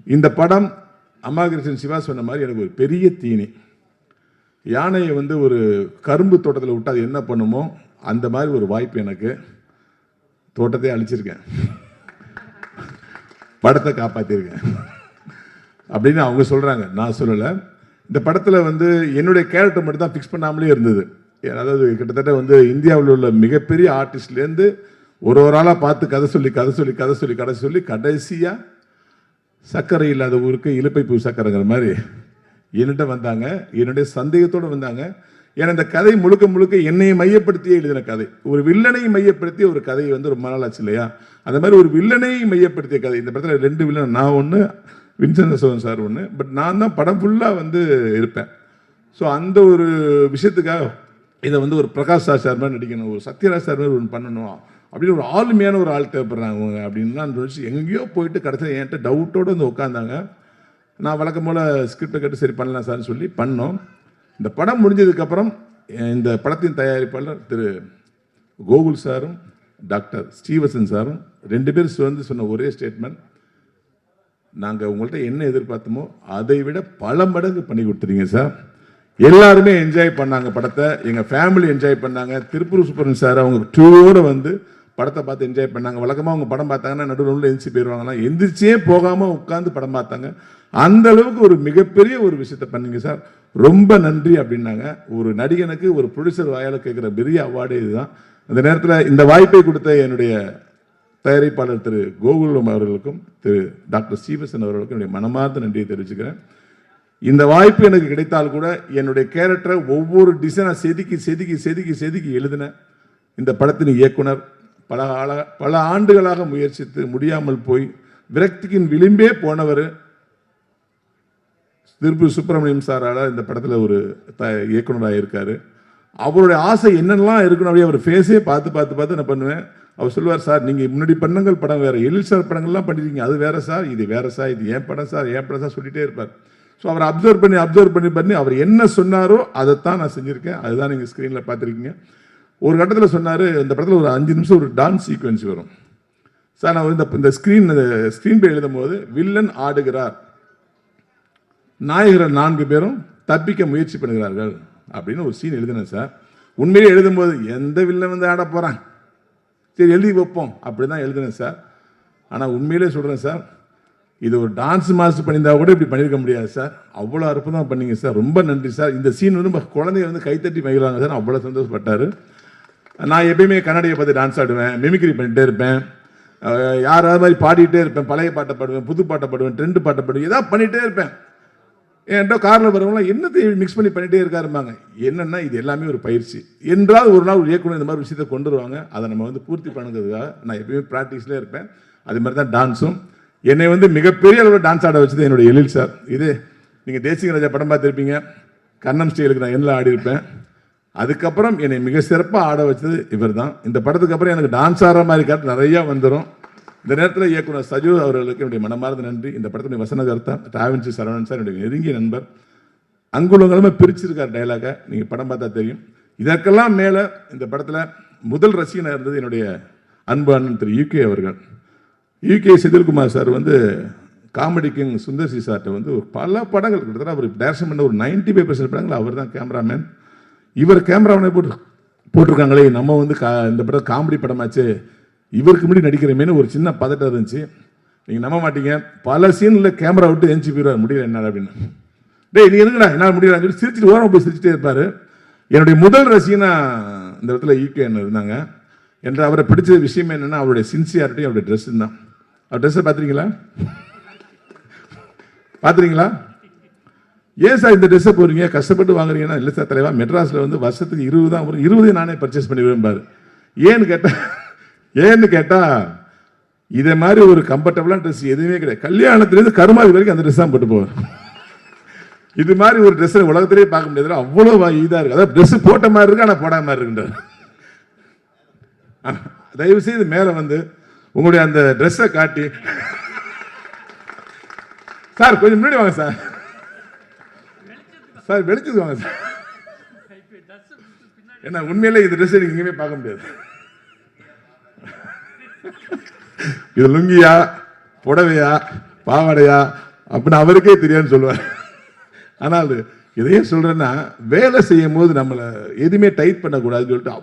இந்த படம் அம்மாகிருஷ்ணன் சிவா சொன்ன மாதிரி எனக்கு ஒரு பெரிய தீனி. யானையை வந்து ஒரு கரும்பு தோட்டத்தில் விட்டு அது என்ன பண்ணுமோ அந்த மாதிரி ஒரு வாய்ப்பு எனக்கு. தோட்டத்தை அழிச்சிருக்கேன், படத்தை காப்பாற்றிருக்கேன் அப்படின்னு அவங்க சொல்கிறாங்க, நான் சொல்லலை. இந்த படத்தில் வந்து என்னுடைய கேரக்டர் மட்டும் தான் ஃபிக்ஸ் பண்ணாமலே இருந்தது. அதாவது கிட்டத்தட்ட வந்து இந்தியாவில் உள்ள மிகப்பெரிய ஆர்டிஸ்ட்லேருந்து ஒரு ஆளாக பார்த்து கதை சொல்லி கடைசியாக சர்க்கரை இல்லாத ஊருக்கு இலுப்பை பூ சர்க்கரைங்கிற மாதிரி என்னிட்ட வந்தாங்க. என்னுடைய சந்தேகத்தோடு வந்தாங்க. ஏன்னா இந்த கதை முழுக்க முழுக்க என்னை மையப்படுத்தியே எழுதின கதை. ஒரு வில்லனை மையப்படுத்திய ஒரு கதையை வந்து ரொம்ப நாள் ஆச்சு இல்லையா? அந்த மாதிரி ஒரு வில்லனை மையப்படுத்திய கதை. இந்த படத்தில் 2 வில்லன், நான் ஒன்று, வின்சென்ட் அசோகன் சார் ஒன்று. பட் நான் தான் படம் ஃபுல்லாக வந்து இருப்பேன். ஸோ அந்த ஒரு விஷயத்துக்காக இதை வந்து ஒரு பிரகாஷ் ராஜ் சார் மாதிரி நடிக்கணும், ஒரு சத்யராஜ் சார் மாதிரி ஒன்று பண்ணணும் அப்படின்னு ஒரு ஆளுமையான ஒரு ஆள் தேவைப்படுறாங்க அவங்க அப்படின்லாம் நினச்சி எங்கேயோ போயிட்டு கடைசியில் என்கிட்ட டவுட்டோடு வந்து உட்காந்தாங்க. நான் வழக்கம் போல் ஸ்கிரிப்டை கேட்டு சரி பண்ணலாம் சார்னு சொல்லி பண்ணோம். இந்த படம் முடிஞ்சதுக்கப்புறம் இந்த படத்தின் தயாரிப்பாளர் திரு கோகுல் சாரும் டாக்டர் ஸ்ரீவசன் சாரும் 2 பேரும் வந்து சொன்ன ஒரே ஸ்டேட்மெண்ட், நாங்கள் உங்கள்கிட்ட என்ன எதிர்பார்த்தோமோ அதை விட பல மடங்கு பண்ணி கொடுத்துறீங்க சார். எல்லாருமே என்ஜாய் பண்ணாங்க படத்தை, எங்கள் ஃபேமிலி என்ஜாய் பண்ணாங்க. திருப்பூர் சுப்பரன் சார் அவங்க டூரோடு வந்து படத்தை பார்த்து என்ஜாய் பண்ணாங்க. வழக்கமாக அவங்க படம் பார்த்தாங்கன்னா நடுவில் எந்திரிச்சு போயிடுவாங்கன்னா எந்திரிச்சே போகாமல் உட்காந்து படம் பார்த்தாங்க. அந்த அளவுக்கு ஒரு மிகப்பெரிய ஒரு விஷயத்தை பண்ணீங்க சார், ரொம்ப நன்றி அப்படின்னாங்க. ஒரு நடிகனுக்கு ஒரு ப்ரொடியூசர் வாயால் கேட்குற பெரிய அவார்டு இதுதான். அந்த நேரத்தில் இந்த வாய்ப்பை கொடுத்த என்னுடைய தயாரிப்பாளர் திரு கோகுலம் அவர்களுக்கும் திரு டாக்டர் ஸ்ரீவசன் அவர்களுக்கும் என்னுடைய மனமார்ந்த நன்றியை தெரிவிச்சுக்கிறேன். இந்த வாய்ப்பு எனக்கு கிடைத்தால் கூட என்னுடைய கேரக்டரை ஒவ்வொரு டிசைனாக செதுக்கி எழுதின இந்த படத்தின் இயக்குனர் பல ஆண்டுகளாக முயற்சித்து முடியாமல் போய் விரக்தியின் விளிம்பே போனவர் திருப்பூர் சுப்பிரமணியம் சாரால் இந்த படத்தில் ஒரு இயக்குனராக இருக்கார். அவருடைய ஆசை என்னென்னலாம் இருக்கணும் அப்படியே அவர் ஃபேஸே பார்த்து நான் பண்ணுவேன். அவர் சொல்லுவார், சார் நீங்கள் முன்னாடி பண்ணங்கள் படம் வேறு, எழில் சார் படங்கள்லாம் பண்ணியிருக்கீங்க, அது வேறு சார், இது வேறு சார், இது ஏன் படம் சார் சொல்லிகிட்டே இருப்பார். ஸோ அவர் அப்சர்வ் பண்ணி அவர் என்ன சொன்னாரோ அதைத்தான் நான் செஞ்சுருக்கேன். அதுதான் நீங்கள் ஸ்க்ரீனில் பார்த்துருக்கீங்க. ஒரு கட்டத்தில் சொன்னார், இந்த படத்தில் ஒரு 5 நிமிஷம் ஒரு டான்ஸ் சீக்வன்ஸ் வரும் சார். நான் இந்த ஸ்க்ரீன் பே எழுதும் போது வில்லன் ஆடுகிறார், நாயகர்கள் 4 பேரும் தப்பிக்க முயற்சி பண்ணுகிறார்கள் அப்படின்னு ஒரு சீன் எழுதினேன் சார். உண்மையிலே எழுதும்போது எந்த வில்லன் வந்து ஆட போகிறான், சரி எழுதி வைப்போம் அப்படி தான் எழுதினேன் சார். ஆனால் உண்மையிலே சொல்கிறேன் சார், இது ஒரு டான்ஸ் மாஸ்டர் பண்ணியிருந்தா கூட இப்படி பண்ணியிருக்க முடியாது சார். அவ்வளோ அற்புதமாக பண்ணீங்க சார், ரொம்ப நன்றி சார். இந்த சீன் வந்து குழந்தைய வந்து கைத்தட்டி மகிழ்வாங்க சார், அவ்வளோ சந்தோஷப்பட்டார். நான் எப்பயுமே கண்ணாடியை பார்த்து டான்ஸ் ஆடுவேன், மிமிக்ரி பண்ணிகிட்டே இருப்பேன், யாராவது மாதிரி பாடிட்டே இருப்பேன், பழைய பாட்டை பாடுவேன், புது பாட்டை பாடுவேன், ட்ரெண்டு பாட்டை பாடுவேன், ஏதாவது பண்ணிகிட்டே இருப்பேன். என்கிட்ட காரில் வரவங்களாம் என்னத்தை மிக்ஸ் பண்ணி பண்ணிகிட்டே இருக்காருப்பாங்க. என்னென்னா இது எல்லாமே ஒரு பயிற்சி. என்றால் ஒரு நாள் ஒரு இயக்குனர் இந்த மாதிரி விஷயத்தை கொண்டு வருவாங்க, அதை நம்ம வந்து பூர்த்தி பண்ணுறதுக்காக நான் எப்பயுமே ப்ராக்டிஸ்லேயே இருப்பேன். அது மாதிரி தான் டான்ஸும். என்னை வந்து மிகப்பெரிய அளவில் டான்ஸ் ஆட வச்சது என்னுடைய எழில் சார். இது நீங்கள் தேசிய ராஜா படம் பார்த்துருப்பீங்க, கண்ணம் ஸ்டைலுக்கு நான் என்ன ஆடி இருப்பேன். அதுக்கப்புறம் என்னை மிக சிறப்பாக ஆட வச்சது இவர் தான். இந்த படத்துக்கு அப்புறம் எனக்கு டான்ஸ் ஆடுற மாதிரி காட்டு நிறையா வந்துடும். இந்த நேரத்தில் இயக்குனர் சஜு அவர்களுக்கு என்னுடைய மனமார்ந்த நன்றி. இந்த படத்துடைய வசனகர்த்தா டிராவன்சி சரவணன் சார் என்னுடைய நெருங்கிய நண்பர். அங்குலங்களுமே பிரிச்சிருக்கார் டைலாக, நீங்கள் படம் பார்த்தா தெரியும். இதற்கெல்லாம் மேலே இந்த படத்தில் முதல் ரசிகனாக இருந்தது என்னுடைய அன்பு அண்ணன் திரு யூகே அவர்கள். யூகே செந்தில்குமார் சார் வந்து காமெடி கிங் சுந்தர்சி சார்கிட்ட வந்து பல படங்கள் கிட்டத்தட்ட அவர் டைரக்ஷன் பண்ண ஒரு 95% படங்கள் அவர் தான் கேமராமேன். இவர் கேமராமேனை போட்டிருக்காங்களே, நம்ம வந்து இந்த படம் காமெடி படமாச்சு, இவருக்கு முன்னாடி நடிக்கிறமேனு ஒரு சின்ன பதட்டம் இருந்துச்சு. நீங்கள் நம்ப மாட்டீங்க, பல சீனில் கேமரா விட்டு எஞ்சி போயிடுவார், முடியல என்னால் அப்படின்னு. டேய் நீ எதுங்கடா என்னால் முடியலான்னு சொல்லி சிரிச்சுட்டு ஓரம் போய் சிரிச்சுட்டே இருப்பார். என்னுடைய முதல் ரசிகனா இந்த இடத்துல ஈகே என்ன இருந்தாங்க. என்று அவரை பிடிச்ச விஷயம் என்னென்னா அவருடைய சின்சியாரிட்டி, அவருடைய ட்ரெஸ்ஸு தான். அவர் ட்ரெஸ்ஸை பார்த்துறீங்களா? ஏன் சார் இந்த ட்ரெஸ்ஸை போகிறீங்க, கஷ்டப்பட்டு வாங்குறீங்கன்னா? இல்லை சார் தலைவா, மெட்ராஸில் வந்து வருஷத்துக்கு 20 தான் வரும், 20 நானே பர்ச்சேஸ் பண்ணி விரும்பார். ஏன்னு கேட்டால் இதே மாதிரி ஒரு கம்ஃபர்டபுளான ட்ரெஸ் எதுவுமே கிடையாது. கல்யாணத்துலேருந்து கருமாதி வரைக்கும் அந்த ட்ரெஸ் தான் போட்டு போவார். இது மாதிரி ஒரு ட்ரெஸ்ஸை உலகத்திலேயே பார்க்க முடியாது, அவ்வளோ இதாக இருக்குது. அதாவது ட்ரெஸ்ஸு போட்ட மாதிரி இருக்கு, ஆனால் போடாத மாதிரி இருக்குன்றார். தயவு செய்து மேலே வந்து உங்களுடைய அந்த ட்ரெஸ்ஸை காட்டி, சார் கொஞ்சம் முன்னாடி வாங்க சார், வெளிச்சது வாங்க சார். ஏன்னா உண்மையிலே இந்த ட்ரெஸ் நீங்க எங்கேயுமே பார்க்க முடியாது. இது லுங்கியா, புடவையா, பாவாடையா, அப்படின்னு அவருக்கே தெரியாதுன்னு சொல்லுவார். ஆனால் இதையே சொல்கிறேன்னா, வேலை செய்யும் போது நம்மளை எதுவுமே டைட் பண்ணக்கூடாதுன்னு சொல்லிட்டு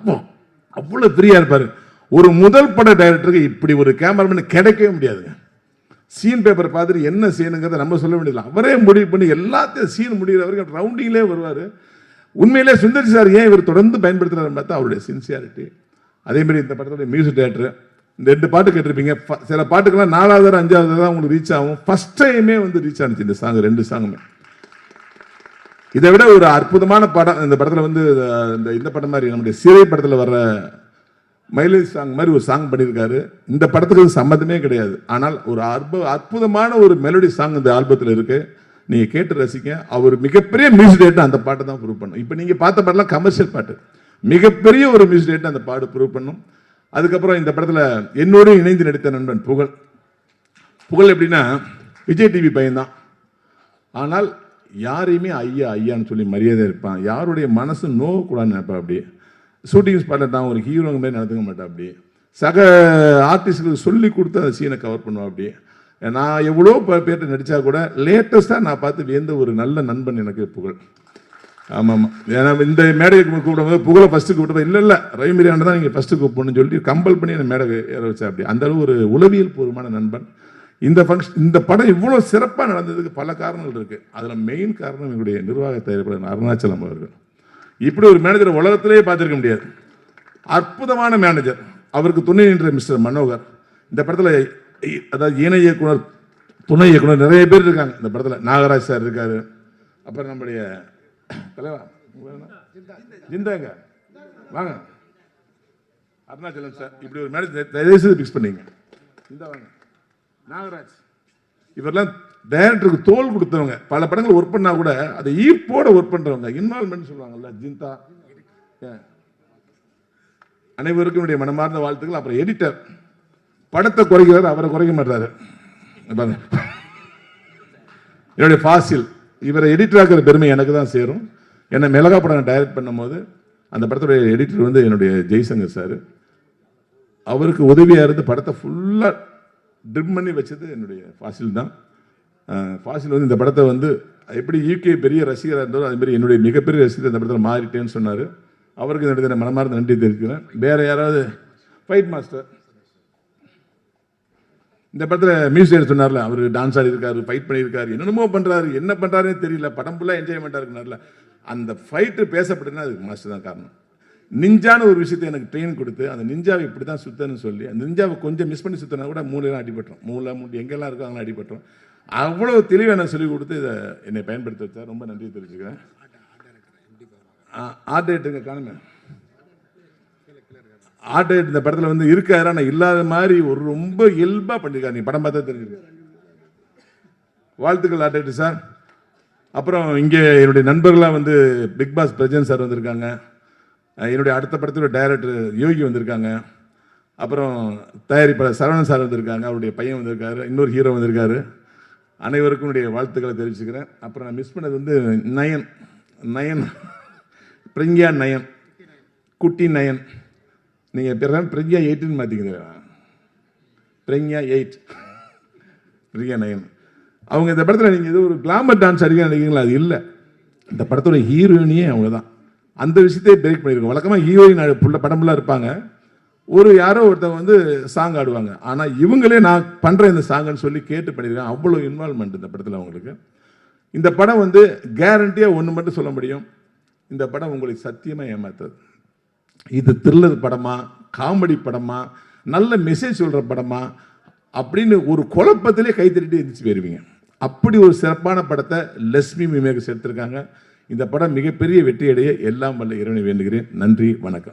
அவ்வளோ ஃப்ரீயாக இருப்பார். ஒரு முதல் பட டைரக்டருக்கு இப்படி ஒரு கேமராமேன் கிடைக்கவே முடியாதுங்க. சீன் பேப்பர் பார்த்துட்டு என்ன செய்யணுங்கிறத நம்ம சொல்ல வேண்டியதில்லை, அவரே முடிவு பண்ணி எல்லாத்தையும் சீன் முடிகிற வரைக்கும் ரவுண்டிங்லேயே வருவார். உண்மையிலே சுந்தர் சார் ஏன் இவர் தொடர்ந்து பயன்படுத்துகிறாருன்னு பார்த்தா அவருடைய சின்சியாரிட்டி. அதேமாதிரி இந்த படத்துடைய மியூசிக் டைரக்டர், இந்த 2 பாட்டு கேட்டிருப்பீங்க. சில பாட்டுக்கெல்லாம் 4வது 5வது தான் உங்களுக்கு ரீச் ஆகும். ஃபர்ஸ்ட் டைமே வந்து ரீச் ஆனிச்சு இந்த சாங், 2 சாங்குமே. இதை விட ஒரு அற்புதமான படம் இந்த படத்தில் வந்து இந்த படம் மாதிரி நம்முடைய சிறை படத்தில் வர்ற மைலேஜ் சாங் மாதிரி ஒரு சாங் பண்ணியிருக்காரு. இந்த படத்துக்கு சம்மந்தமே கிடையாது. ஆனால் ஒரு அற்புதமான ஒரு மெலடி சாங் இந்த ஆல்பத்தில் இருக்கு. நீங்கள் கேட்டு ரசிக்க. அவர் மிகப்பெரிய மியூசிக் டைரக்டர் அந்த பாட்டை தான் ப்ரூவ் பண்ணும். இப்போ நீங்கள் பார்த்த பாட்டெல்லாம் கமர்ஷியல் பாட்டு, மிகப்பெரிய ஒரு மியூசிக் டைரக்டர் அந்த பாட்டு ப்ரூவ் பண்ணும். அதுக்கப்புறம் இந்த படத்தில் என்னோடு இணைந்து நடித்த நண்பன் புகழ் எப்படின்னா விஜய் டிவி பையன்தான். ஆனால் யாரையுமே ஐயா ஐயான்னு சொல்லி மரியாதை இருப்பான். யாருடைய மனசு நோவக்கூடாதுன்னு நினைப்பா. அப்படி ஷூட்டிங் ஸ்பாட்டில் தான் ஒரு ஹீரோங்க மாதிரி நடந்துக்க மாட்டேன். அப்படி சக ஆர்டிஸ்டுக்கு சொல்லி கொடுத்து அந்த சீனை கவர் பண்ணுவேன். அப்படி நான் எவ்வளோ பேர்ட்ட நடித்தா கூட லேட்டஸ்ட்டாக நான் பார்த்து வியந்த ஒரு நல்ல நண்பன் எனக்கு புகழ். ஆமாம், ஏன்னா இந்த மேடைக்கு கூப்பிடும்போது புகழை ஃபஸ்ட்டு கூப்பிட்டு இல்லை ரவிமரியாண்ட தான் நீங்கள் ஃபஸ்ட்டு கூப்பிடணும்னு சொல்லிட்டு கம்பல் பண்ணி என்னை மேடை ஏற வச்சா. அப்படி அந்த அளவு ஒரு உளவியல் பூர்வமான நண்பன். இந்த படம் இவ்வளோ சிறப்பாக நடந்ததுக்கு பல காரணங்கள் இருக்குது. அதில் மெயின் காரணம் எங்களுடைய நிர்வாக தயாரிப்பாளர் அருணாச்சலம் அவர்கள். இப்படி ஒரு மேனேஜர் உலகத்திலேயே பார்த்துருக்க முடியாது. அற்புதமான மேனேஜர். அவருக்கு துணை நின்ற மிஸ்டர் மனோகர். இந்த படத்தில் அதாவது இணை இயக்குனர், துணை இயக்குனர் நிறைய பேர் இருக்காங்க இந்த படத்தில். நாகராஜ் சார் இருக்காரு. அப்புறம் நம்முடைய தலைவா ஜிந்தாங்க வாங்க, அருணாச்சலம் சார். இப்படி ஒரு மேனேஜர் தயவுசெய்து பிக்ஸ் பண்ணீங்க. இந்த வாங்க நாகராஜ். இவரெல்லாம் டைரக்டருக்கு தோல் கொடுத்தவங்க. பல படங்கள் ஒர்க் பண்ணா கூட அதை ஈர்ப்போட ஒர்க் பண்றவங்க, இன்வால்மெண்ட் சொல்லுவாங்கல்ல. ஜிந்தா அனைவருக்கும் என்னுடைய மனமார்ந்த வாழ்த்துக்கள். அப்புறம் எடிட்டர் படத்தை குறைக்கிறார், அவரை குறைக்க மாட்டாரு. என்னுடைய ஃபாசில், இவரை எடிட்டர் ஆக்கிற பெருமை எனக்கு தான் சேரும். என்னை மிளகா படம் டைரக்ட் பண்ணும் போது அந்த படத்துடைய எடிட்டர் வந்து என்னுடைய ஜெய்சங்கர் சார். அவருக்கு உதவியாக இருந்து படத்தை ஃபுல்லாக ட்ரிம் பண்ணி வச்சது என்னுடைய ஃபாசில் தான். ஃபாசில் வந்து இந்த படத்தை வந்து எப்படி யூகே பெரிய ரசிகராக இருந்தாலும் அதுமாரி என்னுடைய மிகப்பெரிய ரசிகர் இந்த படத்தில் மாறிட்டேன்னு சொன்னார். அவருக்கு என்னுடைய மனமார்ந்த நன்றி தெரிவிக்கிறேன். வேறு யாராவது ஃபைட் மாஸ்டர் இந்த படத்தில் மியூசிக் சொன்னார்ல, அவர் டான்ஸ் ஆடி இருக்காரு, ஃபைட் பண்ணியிருக்காரு, என்னென்னமோ பண்ணுறாரு, என்ன பண்ணுறாருன்னு தெரியல, படம் ஃபுல்லாக என்ஜாய்மெண்ட்டாக இருக்குனார்ல. அந்த ஃபைட்டு பேசப்பட்டுன்னா அதுக்கு மாஸ்டர் தான் காரணம். நிஞ்சான ஒரு விஷயத்தை எனக்கு ட்ரெயின் கொடுத்து அந்த நிஞ்சாவை இப்படி தான் சுத்தன்னு சொல்லி அந்த நிஞ்சாவை கொஞ்சம் மிஸ் பண்ணி சுத்தினா கூட மூளையெல்லாம் அடிபட்டுரும். மூளை மூட்டி எங்கெல்லாம் இருக்கோ அங்கெல்லாம் அடிபட்டுரும். அவ்வளோ தெளிவாக நான் சொல்லிக் கொடுத்து இதை என்னை பயன்படுத்த வச்சா ரொம்ப நன்றி தெரிஞ்சுக்கிறேன். ஆர்ட் டைரக்டருங்க காணுங்க. ஆர்ட் டைரக்டர் இந்த படத்தில் வந்து இருக்காரு, ஆனால் இல்லாத மாதிரி ஒரு ரொம்ப இயல்பாக பண்ணியிருக்காரு. நீ படம் பார்த்தா தெரிஞ்சுக்க. வாழ்த்துக்கள் ஆர்ட் டைரக்டர் சார். அப்புறம் இங்கே என்னுடைய நண்பர்களாக வந்து பிக் பாஸ் பிரஜன் சார் வந்திருக்காங்க. என்னுடைய அடுத்த படத்தோட டைரக்டர் யோகி வந்திருக்காங்க. அப்புறம் தயாரிப்பாளர் சரவணன் சார் வந்திருக்காங்க, அவருடைய பையன் வந்திருக்காரு, இன்னொரு ஹீரோ வந்திருக்காரு. அனைவருக்கும் என்னுடைய வாழ்த்துக்களை தெரிவிச்சுக்கிறேன். அப்புறம் நான் மிஸ் பண்ணது வந்து நயன் பிரிங்கியா நயன், குட்டி நயன். நீங்கள் பிறகு பிரிங்கியா 8ன்னு மாற்றிக்கிங்க. பிரிங்கியா 8 பிரிங்கியா நயன். அவங்க இந்த படத்தில் நீங்கள் ஏதோ ஒரு கிளாமர் டான்ஸ் அடிக்க நினைக்கிறீங்களா? அது இல்லை. இந்த படத்தோட ஹீரோயினியே அவங்க தான். அந்த விஷயத்தையே பிரேக் பண்ணியிருக்கோம். வழக்கமாக ஹீரோயின் படம்லாம் இருப்பாங்க, ஒரு யாரோ ஒருத்தவங்க வந்து சாங் ஆடுவாங்க. ஆனால் இவங்களே நான் பண்ணுறேன் இந்த சாங்குன்னு சொல்லி கேட்டு பண்ணியிருக்கேன். அவ்வளோ இன்வால்மெண்ட் இந்த படத்தில் அவங்களுக்கு. இந்த படம் வந்து கேரண்டியாக ஒன்று மட்டும் சொல்ல முடியும், இந்த படம் உங்களுக்கு சத்தியமாக ஏமாத்தாது. இது த்ரில்லர் படமா, காமெடி படமா, நல்ல மெசேஜ் சொல்கிற படமா அப்படின்னு ஒரு குழப்பத்திலே கைத்தறிட்டு எந்திரிச்சு போயிருவீங்க. அப்படி ஒரு சிறப்பான படத்தை லட்சுமி மேக்கர்ஸ் எடுத்திருக்காங்க. இந்த படம் மிகப்பெரிய வெற்றியடைய எல்லாம் வல்ல இறைவனை வேண்டுகிறேன். நன்றி, வணக்கம்.